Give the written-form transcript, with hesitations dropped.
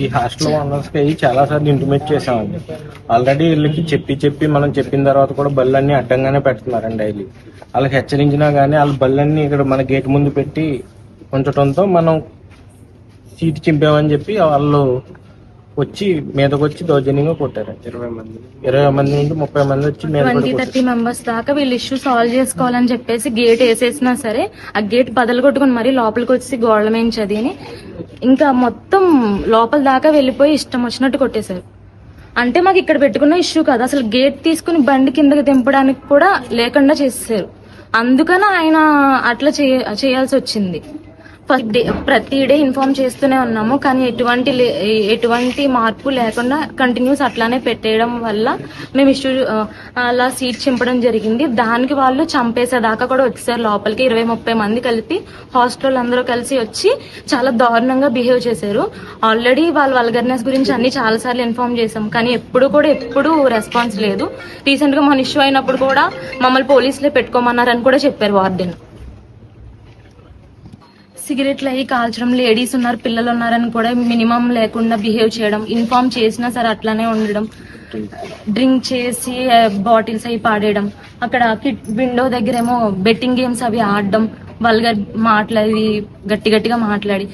ఈ hostel owners కి చాలా సార్లు ఇంటిమేట్ చేసామండి. ఆల్రెడీ వీళ్ళకి చెప్పి మనం చెప్పిన తర్వాత కూడా బళ్ళన్నీ అడ్డంగానే పెడుతున్నారండి డైలీ. వాళ్ళకి హెచ్చరించినా గానీ వాళ్ళ బళ్ళన్నీ ఇక్కడ మన గేట్ ముందు పెట్టి ఉంచడంతో మనం సీటు చింపామని చెప్పి వాళ్ళు వచ్చి మీదకి వచ్చి దౌర్జన్యంగా కొట్టారు. 20 మంది నుండి 30 మంది వచ్చి 20-30 మెంబర్స్ దాకా వీళ్ళు ఇష్యూ సాల్వ్ చేసుకోవాలని చెప్పేసి గేట్ వేసేసినా సరే ఆ గేట్ బదలు కొట్టుకుని మరీ లోపలికి వచ్చి గోడల మీద చదివి ఇంకా మొత్తం లోపల దాకా వెళ్ళిపోయి ఇష్టం వచ్చినట్టు కొట్టేశారు. అంటే మాకు ఇక్కడ పెట్టుకున్న ఇష్యూ కాదు, అసలు గేట్ తీసుకుని బండి కిందకి దింపడానికి కూడా లేకుండా చేసేసారు. అందుకని ఆయన అట్లా చేయాల్సి వచ్చింది. ప్రతి డే ఇన్ఫార్మ్ చేస్తూనే ఉన్నాము, కానీ ఎటువంటి మార్పు లేకుండా కంటిన్యూస్ అట్లానే పెట్టేయడం వల్ల మేము ఇష్యూ అలా సీట్ చింపడం జరిగింది. దానికి వాళ్ళు చంపేసేదాకా కూడా వచ్చేసారు లోపలికి. 20-30 మంది కలిపి హాస్టల్ అందరూ కలిసి వచ్చి చాలా దారుణంగా బిహేవ్ చేశారు. ఆల్రెడీ వాళ్ళ వల్గర్నెస్ గురించి అన్ని చాలా సార్లు ఇన్ఫార్మ్ చేశాం, కానీ ఎప్పుడు రెస్పాన్స్ లేదు. రీసెంట్ గా మన ఇష్యూ అయినప్పుడు కూడా మమ్మల్ని పోలీసులే పెట్టుకోమన్నారని కూడా చెప్పారు వార్డెన్. సిగరెట్లు అయ్యి కాల్చడం, లేడీస్ ఉన్నారు పిల్లలు ఉన్నారని కూడా మినిమం లేకుండా బిహేవ్ చేయడం, ఇన్ఫార్మ్ చేసినా సరే అట్లానే ఉండడం, డ్రింక్ చేసి బాటిల్స్ అవి పాడేయడం, అక్కడ విండో దగ్గరేమో బెట్టింగ్ గేమ్స్ అవి ఆడడం, వల్గర్ మాట్లాడి గట్టిగా మాట్లాడి